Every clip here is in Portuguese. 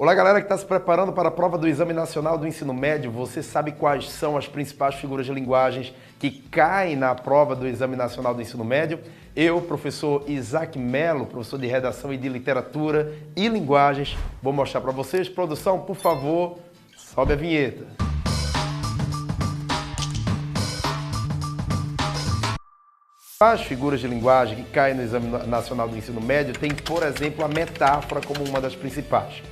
Olá, galera que está se preparando para a prova do Exame Nacional do Ensino Médio. Você sabe quais são as principais figuras de linguagens que caem na prova do Exame Nacional do Ensino Médio? Eu, professor Isaac Melo, professor de Redação e de Literatura e Linguagens, vou mostrar para vocês. Produção, por favor, sobe a vinheta. As figuras de linguagem que caem no Exame Nacional do Ensino Médio tem, por exemplo, a metáfora como uma das principais.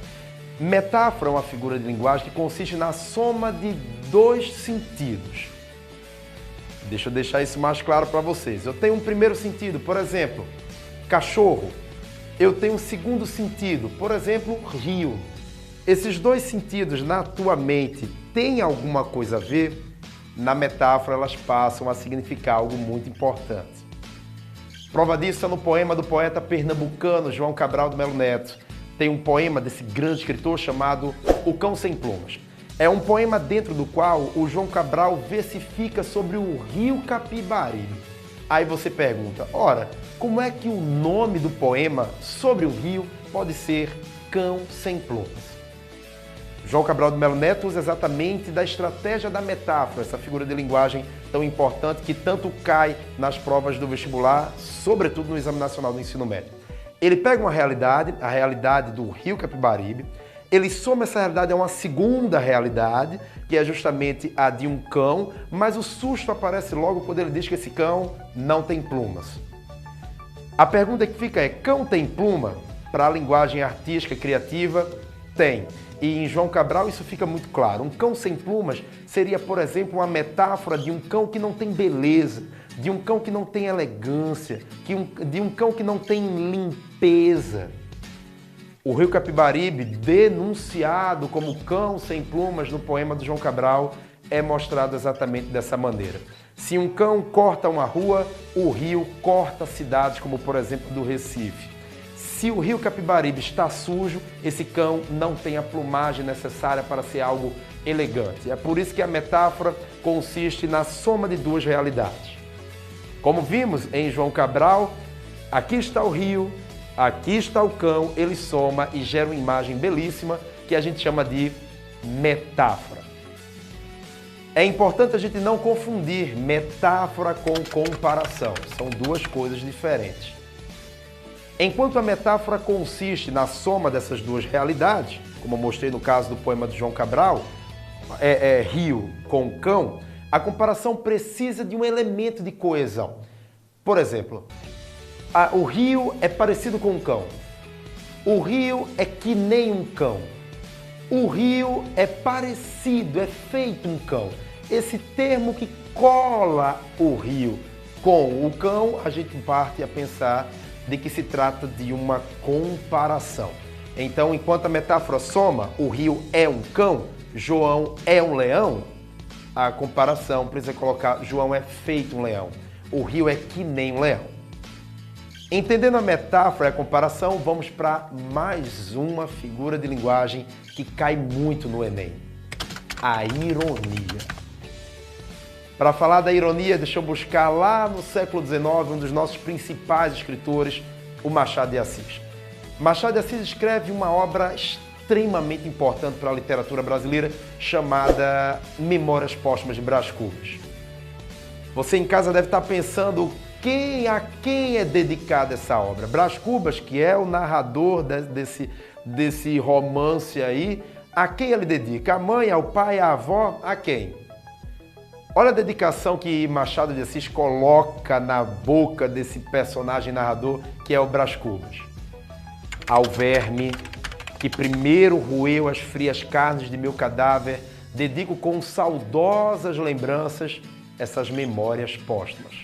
Metáfora é uma figura de linguagem que consiste na soma de dois sentidos. Deixa eu deixar isso mais claro para vocês. Eu tenho um primeiro sentido, por exemplo, cachorro. Eu tenho um segundo sentido, por exemplo, rio. Esses dois sentidos na tua mente têm alguma coisa a ver? Na metáfora elas passam a significar algo muito importante. Prova disso é no poema do poeta pernambucano João Cabral do Melo Neto. Tem um poema desse grande escritor chamado O Cão Sem Plumas. É um poema dentro do qual o João Cabral versifica sobre o rio Capibaribe. Aí você pergunta, ora, como é que o nome do poema sobre o rio pode ser Cão Sem Plumas? João Cabral do Melo Neto usa exatamente da estratégia da metáfora, essa figura de linguagem tão importante que tanto cai nas provas do vestibular, sobretudo no Exame Nacional do Ensino Médio. Ele pega uma realidade, a realidade do rio Capibaribe, ele soma essa realidade a uma segunda realidade, que é justamente a de um cão, mas o susto aparece logo quando ele diz que esse cão não tem plumas. A pergunta que fica é, cão tem pluma? Para a linguagem artística, criativa, tem. E em João Cabral isso fica muito claro. Um cão sem plumas seria, por exemplo, uma metáfora de um cão que não tem beleza, de um cão que não tem elegância, de um cão que não tem limpeza. O rio Capibaribe, denunciado como cão sem plumas no poema do João Cabral, é mostrado exatamente dessa maneira. Se um cão corta uma rua, o rio corta cidades, como por exemplo do Recife. Se o rio Capibaribe está sujo, esse cão não tem a plumagem necessária para ser algo elegante. É por isso que a metáfora consiste na soma de duas realidades. Como vimos em João Cabral, aqui está o rio, aqui está o cão, ele soma e gera uma imagem belíssima que a gente chama de metáfora. É importante a gente não confundir metáfora com comparação, são duas coisas diferentes. Enquanto a metáfora consiste na soma dessas duas realidades, como eu mostrei no caso do poema de João Cabral, rio com cão, a comparação precisa de um elemento de coesão. Por exemplo, o rio é parecido com um cão. O rio é que nem um cão. O rio é parecido, é feito um cão. Esse termo que cola o rio com o cão, a gente parte a pensar de que se trata de uma comparação. Então, enquanto a metáfora soma, o rio é um cão, João é um leão, a comparação precisa colocar João é feito um leão, o rio é que nem um leão. Entendendo a metáfora e a comparação, vamos para mais uma figura de linguagem que cai muito no Enem, a ironia. Para falar da ironia, deixa eu buscar lá no século XIX, um dos nossos principais escritores, o Machado de Assis. Machado de Assis escreve uma obra extremamente importante para a literatura brasileira, chamada Memórias Póstumas de Brás Cubas. Você em casa deve estar pensando a quem é dedicada essa obra. Brás Cubas, que é o narrador desse romance aí, a quem ele dedica? A mãe, ao pai, à avó? A quem? Olha a dedicação que Machado de Assis coloca na boca desse personagem narrador que é o Brás Cubas. Ao verme que primeiro roeu as frias carnes de meu cadáver, dedico com saudosas lembranças essas memórias póstumas.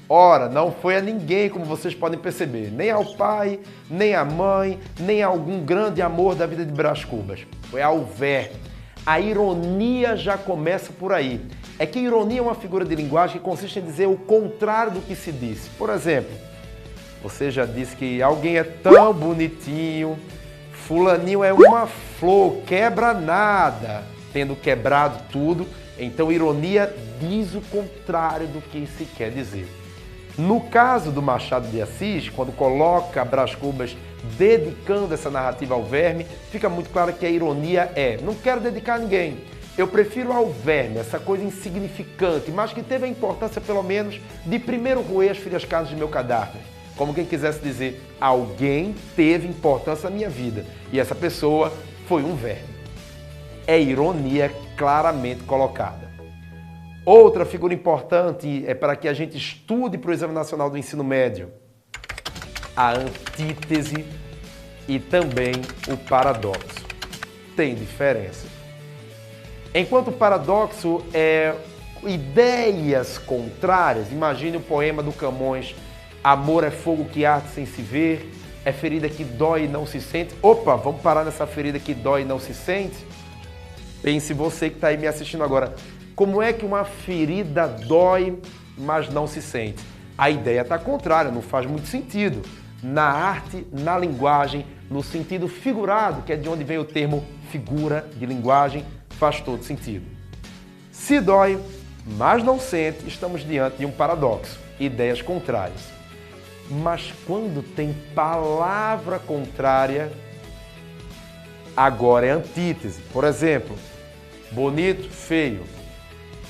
Ora, não foi a ninguém, como vocês podem perceber, nem ao pai, nem à mãe, nem a algum grande amor da vida de Brás Cubas. Foi ao verme. A ironia já começa por aí. É que a ironia é uma figura de linguagem que consiste em dizer o contrário do que se disse. Por exemplo, você já disse que alguém é tão bonitinho, fulaninho é uma flor, quebra nada, tendo quebrado tudo. Então, ironia diz o contrário do que se quer dizer. No caso do Machado de Assis, quando coloca Brás Cubas dedicando essa narrativa ao verme, fica muito claro que a ironia é: não quero dedicar a ninguém, eu prefiro ao verme, essa coisa insignificante, mas que teve a importância, pelo menos, de primeiro roer as frias carnes de meu cadáver. Como quem quisesse dizer, alguém teve importância na minha vida, e essa pessoa foi um verme. É ironia claramente colocada. Outra figura importante é para que a gente estude para o Exame Nacional do Ensino Médio: a antítese e também o paradoxo. Tem diferença. Enquanto o paradoxo é ideias contrárias, imagine o poema do Camões: amor é fogo que arde sem se ver, é ferida que dói e não se sente. Opa, vamos parar nessa ferida que dói e não se sente? Pense você que está aí me assistindo agora. Como é que uma ferida dói, mas não se sente? A ideia está contrária, não faz muito sentido. Na arte, na linguagem, no sentido figurado, que é de onde vem o termo figura de linguagem, faz todo sentido. Se dói, mas não sente, estamos diante de um paradoxo, ideias contrárias. Mas quando tem palavra contrária, agora é antítese. Por exemplo, bonito, feio,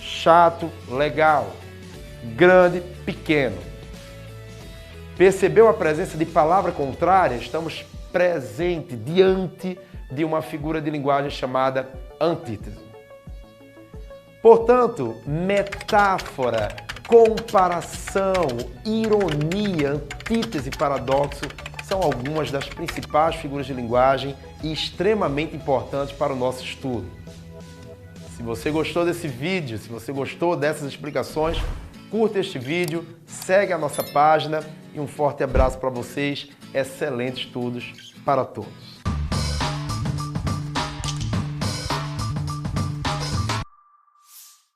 chato, legal, grande, pequeno. Percebeu a presença de palavra contrária? Estamos presente diante de uma figura de linguagem chamada antítese. Portanto, metáfora, comparação, ironia, antítese e paradoxo são algumas das principais figuras de linguagem e extremamente importantes para o nosso estudo. Se você gostou desse vídeo, se você gostou dessas explicações, curta este vídeo, segue a nossa página e um forte abraço para vocês. Excelentes estudos para todos.